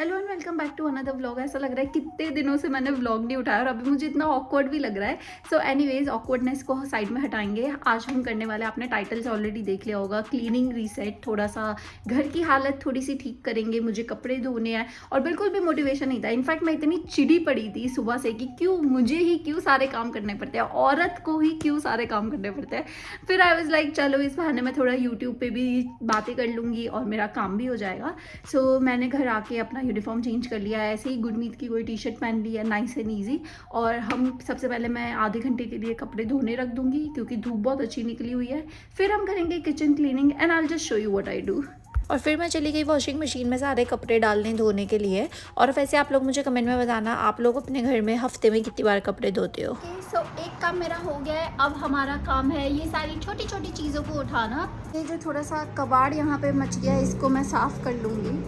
Hello and welcome back to another vlog. ऐसा लग रहा है कितने दिनों से मैंने व्लॉग नहीं उठाया और अभी मुझे इतना ऑकवर्ड भी लग रहा है। सो एनीवेज ऑकवर्डनेस को साइड में हटाएंगे। आज हम करने वाले, आपने टाइटल से ऑलरेडी देख लिया होगा, क्लीनिंग रीसेट। थोड़ा सा घर की हालत थोड़ी सी ठीक करेंगे, मुझे कपड़े धोने हैं और बिल्कुल भी मोटिवेशन नहीं था। इनफैक्ट मैं इतनी चिड़ी पड़ी थी सुबह से कि क्यों सारे काम करने पड़ते हैं, औरत को ही क्यों सारे काम करने पड़ते हैं। फिर आई वॉज लाइक चलो इस बहाने मैं थोड़ा यूट्यूब पे भी बातें कर लूँगी और मेरा काम भी हो जाएगा। सो मैंने घर आके अपना यूनिफॉर्म चेंज कर लिया है। ऐसे ही गुरमीत की कोई टी शर्ट पहन ली है, नाइस एंड ईजी। और हम सबसे पहले मैं आधे घंटे के लिए कपड़े धोने रख दूंगी क्योंकि धूप बहुत अच्छी निकली हुई है। फिर हम करेंगे kitchen cleaning and I will just show you what I do. और फिर मैं चली गई वॉशिंग मशीन में सारे कपड़े डालने धोने के लिए। और वैसे आप लोग मुझे कमेंट में बताना, आप लोग अपने घर में हफ्ते में कितनी बार कपड़े धोते हो। सो एक काम मेरा हो गया है। अब हमारा काम है ये सारी छोटी छोटी चीज़ों को उठाना। ये जो थोड़ा सा कबाड़ यहाँ पे मच गया है, इसको मैं साफ़ कर लूँगी।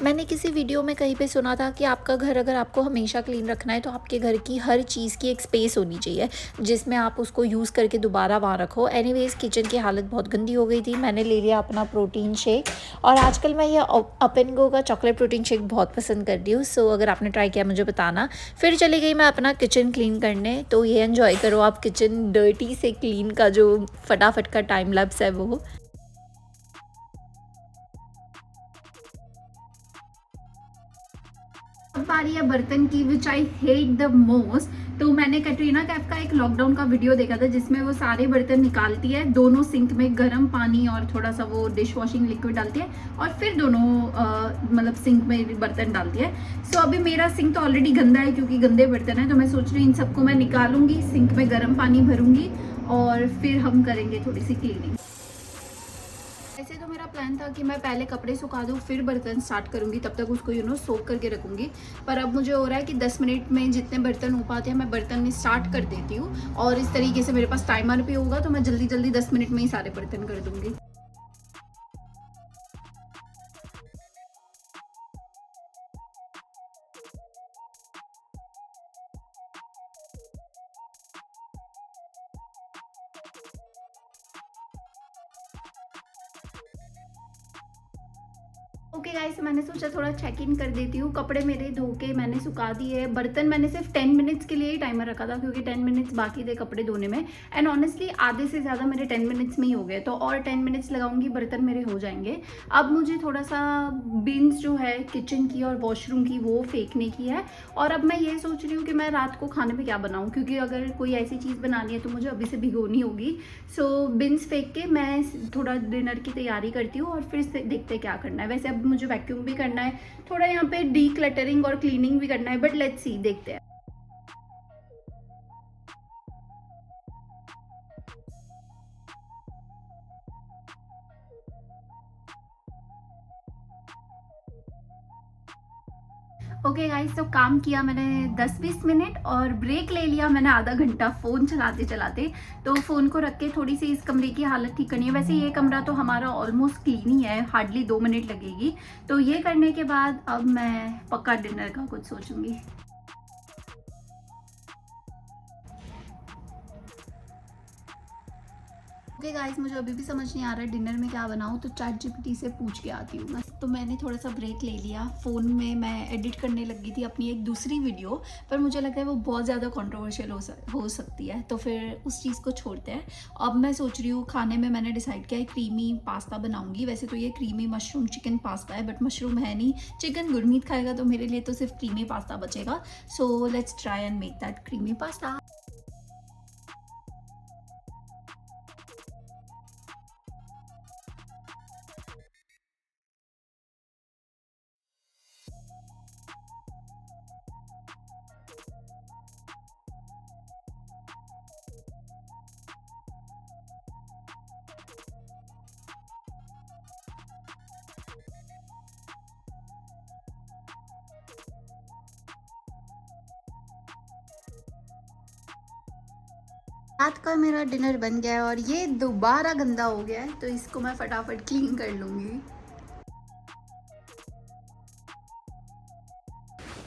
मैंने किसी वीडियो में कहीं पे सुना था कि आपका घर अगर आपको हमेशा क्लीन रखना है तो आपके घर की हर चीज़ की एक स्पेस होनी चाहिए जिसमें आप उसको यूज़ करके दोबारा वहाँ रखो। एनीवेज़ किचन की हालत बहुत गंदी हो गई थी। मैंने ले लिया अपना प्रोटीन शेक और आजकल मैं ये अप एंड गो का चॉकलेट प्रोटीन शेक बहुत पसंद कर रही हूँ। सो अगर आपने ट्राई किया मुझे बताना। फिर चली गई मैं अपना किचन क्लीन करने। तो ये एन्जॉय करो आप किचन डर्टी से क्लीन का जो फटाफट का टाइम लैप्स है वो। अब बारी है बर्तन की, विच आई हेट द मोस्ट। तो मैंने कैटरीना कैफ का एक लॉकडाउन का वीडियो देखा था जिसमें वो सारे बर्तन निकालती है, दोनों सिंक में गर्म पानी और थोड़ा सा वो डिश वॉशिंग लिक्विड डालती है और फिर दोनों मतलब सिंक में बर्तन डालती है। सो अभी मेरा सिंक तो ऑलरेडी गंदा है क्योंकि गंदे बर्तन है, तो मैं सोच रही हूँ इन सबको मैं निकालूंगी, सिंक में गर्म पानी भरूंगी और फिर हम करेंगे थोड़ी सी क्लीनिंग। ऐसे तो मेरा प्लान था कि मैं पहले कपड़े सुखा दूँ फिर बर्तन स्टार्ट करूँगी, तब तक उसको सोक करके रखूँगी। पर अब मुझे हो रहा है कि 10 मिनट में जितने बर्तन हो पाते हैं मैं बर्तन स्टार्ट कर देती हूँ और इस तरीके से मेरे पास टाइमर भी होगा तो मैं जल्दी जल्दी 10 मिनट में ही सारे बर्तन कर दूँगी। ओके गाइस, मैंने सोचा थोड़ा चेक इन कर देती हूँ। कपड़े मेरे धो के मैंने सुखा दिए। बर्तन मैंने सिर्फ 10 मिनट्स के लिए ही टाइमर रखा था क्योंकि 10 मिनट्स बाकी थे कपड़े धोने में। एंड ऑनेस्टली आधे से ज़्यादा मेरे 10 मिनट्स में ही हो गए, तो और 10 मिनट्स लगाऊंगी बर्तन मेरे हो जाएंगे। अब मुझे थोड़ा सा बिन्स जो है किचन की और वॉशरूम की वो फेंकने की है। और अब मैं ये सोच रही हूँ कि मैं रात को खाने में क्या बनाऊँ, क्योंकि अगर कोई ऐसी चीज़ बनानी है तो मुझे अभी से भिगोनी होगी। सो बिन्स फेंक के मैं थोड़ा डिनर की तैयारी करती हूँ और फिर से देखते क्या करना है। वैसे अब मुझे वैक्यूम भी करना है, थोड़ा यहाँ पे डी क्लटरिंग और क्लीनिंग भी करना है, बट लेट्स सी, देखते हैं। ओके गाइस, तो काम किया मैंने 10-20 मिनट और ब्रेक ले लिया मैंने आधा घंटा फ़ोन चलाते चलाते। तो फ़ोन को रख के थोड़ी सी इस कमरे की हालत ठीक करनी है। वैसे ये कमरा तो हमारा ऑलमोस्ट क्लीन ही है, हार्डली 2 मिनट लगेगी। तो ये करने के बाद अब मैं पक्का डिनर का कुछ सोचूंगी। ओके गाइस, मुझे अभी भी समझ नहीं आ रहा है डिनर में क्या बनाऊँ, तो चैट जीपीटी से पूछ के आती हूँ मैं। तो मैंने थोड़ा सा ब्रेक ले लिया। फ़ोन में मैं एडिट करने लगी थी अपनी एक दूसरी वीडियो, पर मुझे लगता है वो बहुत ज़्यादा कंट्रोवर्शियल हो सकती है, तो फिर उस चीज़ को छोड़ते हैं। अब मैं सोच रही हूँ खाने में मैंने डिसाइड किया है क्रीमी पास्ता बनाऊँगी। वैसे तो ये क्रीमी मशरूम चिकन पास्ता है, बट मशरूम है नहीं, चिकन गुरमीत खाएगा, तो मेरे लिए तो सिर्फ क्रीमी पास्ता बचेगा। So let's try and make that creamy pasta. रात का मेरा डिनर बन गया है और ये दोबारा गंदा हो गया है, तो इसको मैं फटाफट क्लीन कर लूँगी।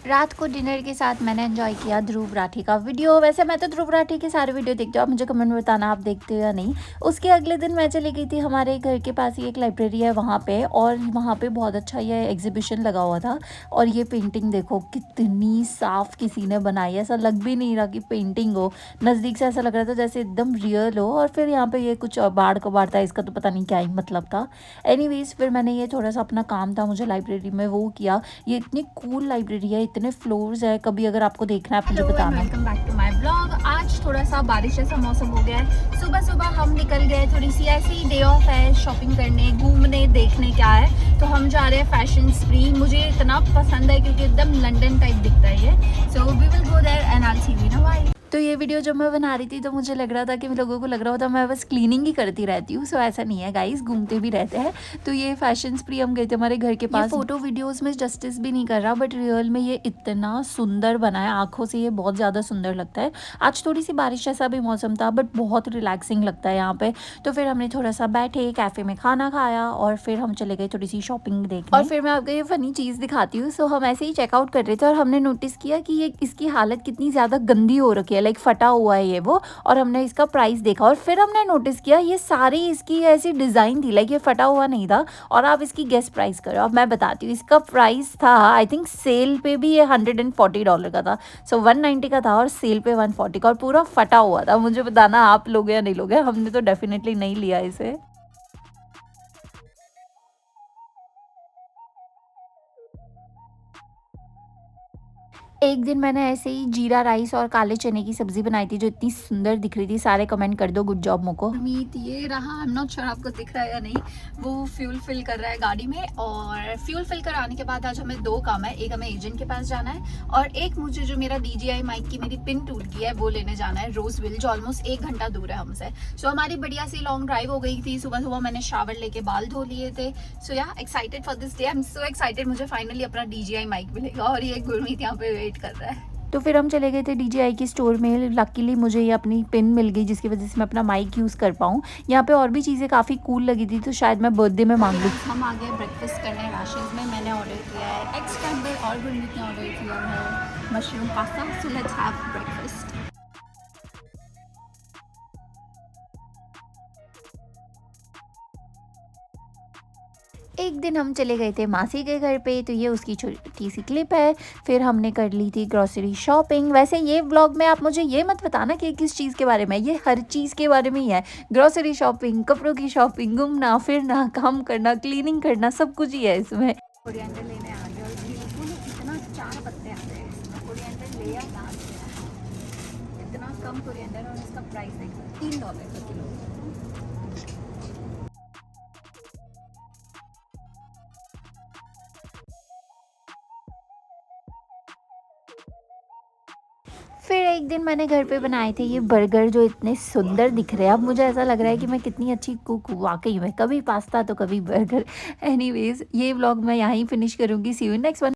रात को डिनर के साथ मैंने एंजॉय किया ध्रुव राठी का वीडियो। वैसे मैं तो ध्रुव राठी के सारे वीडियो देखती हूँ, आप मुझे कमेंट में बताना आप देखते हो या नहीं। उसके अगले दिन मैं चली गई थी, हमारे घर के पास ही एक लाइब्रेरी है वहाँ पे, और वहाँ पे बहुत अच्छा ये एग्जीबिशन लगा हुआ था। और ये पेंटिंग देखो कितनी साफ किसी ने बनाई है, ऐसा लग भी नहीं रहा कि पेंटिंग हो, नज़दीक से ऐसा लग रहा था जैसे एकदम रियल हो। और फिर यहाँ पे ये कुछ बाढ़ का बाढ़ था, इसका तो पता नहीं क्या ही मतलब था। एनीवेज फिर मैंने ये थोड़ा सा अपना काम था मुझे लाइब्रेरी में वो किया। ये इतनी कूल लाइब्रेरी है, इतने फ्लोर्स है, कभी अगर आपको देखना है आप मुझे बताना। Welcome back to my blog. आज थोड़ा सा बारिश जैसा मौसम हो गया है। सुबह सुबह हम निकल गए, थोड़ी सी ऐसे ही डे ऑफ है, शॉपिंग करने, घूमने, देखने क्या है। तो हम जा रहे हैं फैशन स्प्री। मुझे इतना पसंद है क्योंकि एकदम लंदन टाइप दिखता है ये। So we will go there and I will see you in a while. तो ये वीडियो जब मैं बना रही थी तो मुझे लग रहा था कि लोगों को लग रहा होता मैं बस क्लीनिंग ही करती रहती हूँ। सो ऐसा नहीं है गाइस, घूमते भी रहते हैं। तो ये फैशन स्प्री हम गए थे हमारे घर के पास। फोटो वीडियोस में जस्टिस भी नहीं कर रहा, बट रियल में ये इतना सुंदर बना है, आंखों से ये बहुत ज़्यादा सुंदर लगता है। आज थोड़ी सी बारिश जैसा भी मौसम था, बट बहुत रिलैक्सिंग लगता है यहाँ पे। तो फिर हमने थोड़ा सा बैठे, कैफ़े में खाना खाया, और फिर हम चले गए थोड़ी सी शॉपिंग देखने। और फिर मैं आपको ये फ़नी चीज़ दिखाती हूँ। सो हम ऐसे ही चेकआउट कर रहे थे और हमने नोटिस किया कि ये इसकी हालत कितनी ज़्यादा गंदी हो रखी है, लाइक फटा हुआ है ये वो। और हमने इसका प्राइस देखा और फिर हमने नोटिस किया ये सारी इसकी ऐसी डिज़ाइन थी, लाइक ये फटा हुआ नहीं था। और आप इसकी गेस प्राइस करो, अब मैं बताती हूँ। इसका प्राइस था आई थिंक सेल पे भी ये $140 का था। सो 190 का था और सेल पे 140 का, और पूरा फटा हुआ था। मुझे बताना आप लोगे या नहीं लोगे, हमने तो डेफिनेटली नहीं लिया इसे। एक दिन मैंने ऐसे ही जीरा राइस और काले चने की सब्जी बनाई थी जो इतनी सुंदर दिख रही थी। सारे कमेंट कर दो गुड जॉब मोको। मीत ये रहा, आई एम नॉट श्योर आपको दिख रहा है या नहीं। वो फ्यूल फिल कर रहा है गाड़ी में, और फ्यूल फिल कराने के बाद आज हमें दो काम है। एक हमें एजेंट के पास जाना है, और एक मुझे जो मेरा DJI माइक की मेरी पिन टूट गई है वो लेने जाना है रोजविल, जो ऑलमोस्ट 1 घंटा दूर है हमसे। सो हमारी बढ़िया सी लॉन्ग ड्राइव हो गई थी। सुबह सुबह मैंने शावर लेके बाल धो लिए थे। सो या excited for this day, I am so excited. मुझे फाइनली अपना DJI माइक मिलेगा, और ये गुरमीत यहाँ पे वेट कर रहा है। तो फिर हम चले गए थे DJI की स्टोर में। लकीली मुझे ये अपनी पिन मिल गई जिसकी वजह से मैं अपना माइक यूज़ कर पाऊँ। यहाँ पे और भी चीज़ें काफ़ी कूल लगी थी, तो शायद मैं बर्थडे में मांग लूँ। हम आ गए ब्रेकफास्ट करने राशेज़ में। मैंने ऑर्डर किया है एग स्क्रैम्बल और गुरमीत ने ऑर्डर किया है mushroom pasta. So let's have breakfast. एक दिन हम चले गए थे मासी के घर पे, तो ये उसकी छोटी सी क्लिप है। फिर हमने कर ली थी ग्रोसरी शॉपिंग। वैसे ये व्लॉग में आप मुझे ये मत बताना कि किस चीज़ के बारे में, ये हर चीज़ के बारे में ही है। ग्रोसरी शॉपिंग, कपड़ों की शॉपिंग, घूमना फिरना, काम करना, क्लीनिंग करना, सब कुछ ही है इसमें। कोरिएंडर लेने आ गए, और बिल्कुल इतना 4 पत्ते आ गए इसमें। कोरिएंडर ले या ना ले, इतना कम कोरिएंडर, और इसका प्राइस देखो $3 का किलो। फिर एक दिन मैंने घर पे बनाए थे ये बर्गर जो इतने सुंदर दिख रहे हैं। अब मुझे ऐसा लग रहा है कि मैं कितनी अच्छी कुक हूँ वाकई में, कभी पास्ता तो कभी बर्गर। एनीवेज ये व्लॉग मैं यहाँ ही फिनिश करूँगी। सी यू नेक्स्ट वन।